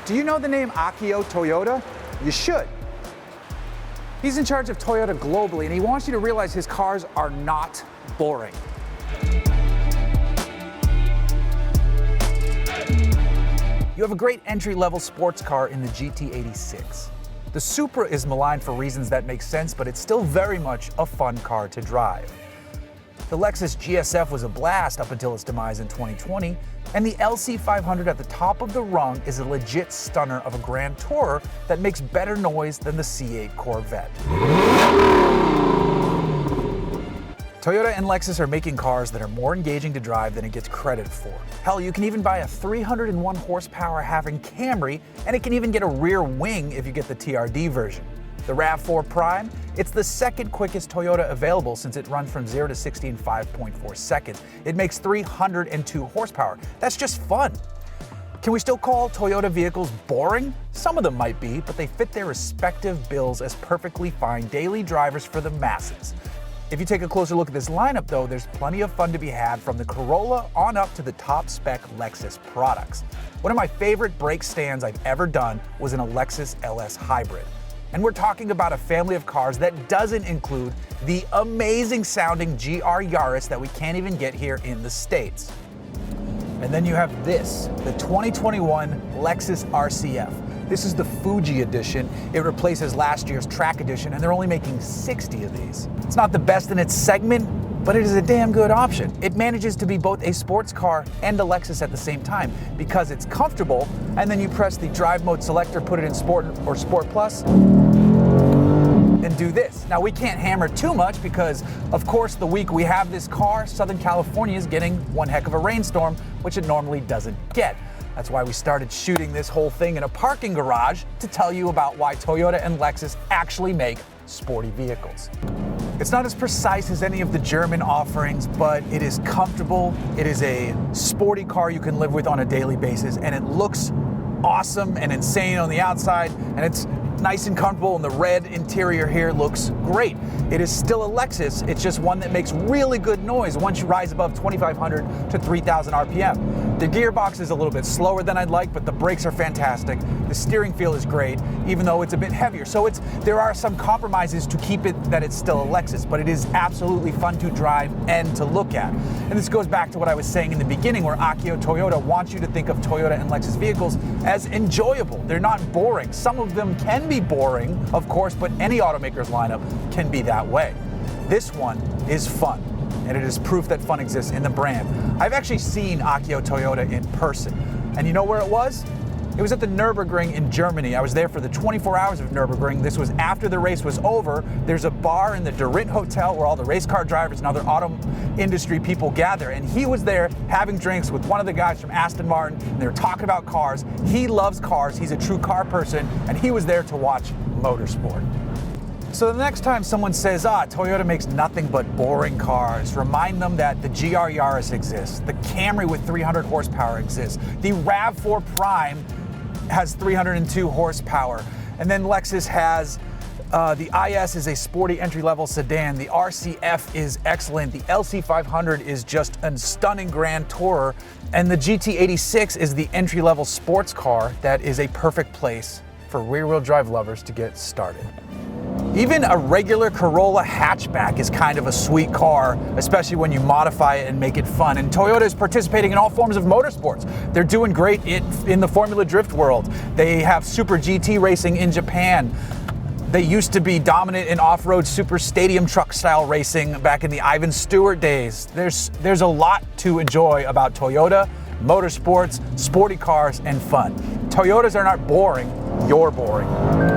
Do you know the name Akio Toyoda? You should. He's in charge of Toyota globally, and he wants you to realize his cars are not boring. You have a great entry-level sports car in the GT86. The Supra is maligned for reasons that make sense, but it's still very much a fun car to drive. The Lexus GSF was a blast up until its demise in 2020, and the LC 500 at the top of the rung is a legit stunner of a Grand Tourer that makes better noise than the C8 Corvette. Toyota and Lexus are making cars that are more engaging to drive than it gets credit for. Hell, you can even buy a 301 horsepower having Camry, and it can even get a rear wing if you get the TRD version. The RAV4 Prime, it's the second quickest Toyota available since it runs from 0 to 60 in 5.4 seconds. It makes 302 horsepower. That's just fun. Can we still call Toyota vehicles boring? Some of them might be, but they fit their respective bills as perfectly fine daily drivers for the masses. If you take a closer look at this lineup though, there's plenty of fun to be had from the Corolla on up to the top spec Lexus products. One of my favorite brake stands I've ever done was in a Lexus LS Hybrid. And we're talking about a family of cars that doesn't include the amazing sounding GR Yaris that we can't even get here in the States. And then you have this, the 2021 Lexus RCF. This is the Fuji edition. It replaces last year's Track edition, and they're only making 60 of these. It's not the best in its segment, but it is a damn good option. It manages to be both a sports car and a Lexus at the same time because it's comfortable, and then you press the drive mode selector, put it in Sport or Sport Plus, and do this. Now we can't hammer too much because, of course, the week we have this car, Southern California is getting one heck of a rainstorm, which it normally doesn't get. That's why we started shooting this whole thing in a parking garage to tell you about why Toyota and Lexus actually make sporty vehicles. It's not as precise as any of the German offerings, but it is comfortable. It is a sporty car you can live with on a daily basis, and it looks awesome and insane on the outside, and it's nice and comfortable, and the red interior here looks great. It is still a Lexus, it's just one that makes really good noise once you rise above 2,500 to 3,000 RPM. The gearbox is a little bit slower than I'd like, but the brakes are fantastic. The steering feel is great, even though it's a bit heavier. So there are some compromises to keep it that it's still a Lexus, but it is absolutely fun to drive and to look at. And this goes back to what I was saying in the beginning, where Akio Toyoda wants you to think of Toyota and Lexus vehicles as enjoyable. They're not boring. Some of them can be boring, of course, but any automaker's lineup can be that way. This one is fun, and it is proof that fun exists in the brand. I've actually seen Akio Toyoda in person, and you know where it was? It was at the Nürburgring in Germany. I was there for the 24 hours of Nürburgring. This was after the race was over. There's a bar in the Dorit Hotel where all the race car drivers and other auto industry people gather, and he was there having drinks with one of the guys from Aston Martin, and they were talking about cars. He loves cars. He's a true car person, and he was there to watch motorsport. So the next time someone says, Toyota makes nothing but boring cars, remind them that the GR Yaris exists, the Camry with 300 horsepower exists, the RAV4 Prime has 302 horsepower, and then Lexus has the IS is a sporty entry-level sedan, the RCF is excellent, the LC 500 is just a stunning Grand Tourer, and the GT86 is the entry-level sports car that is a perfect place for rear-wheel drive lovers to get started. Even a regular Corolla hatchback is kind of a sweet car, especially when you modify it and make it fun. And Toyota is participating in all forms of motorsports. They're doing great in the Formula Drift world. They have Super GT racing in Japan. They used to be dominant in off-road super stadium truck style racing back in the Ivan Stewart days. There's a lot to enjoy about Toyota, motorsports, sporty cars, and fun. Toyotas are not boring, you're boring.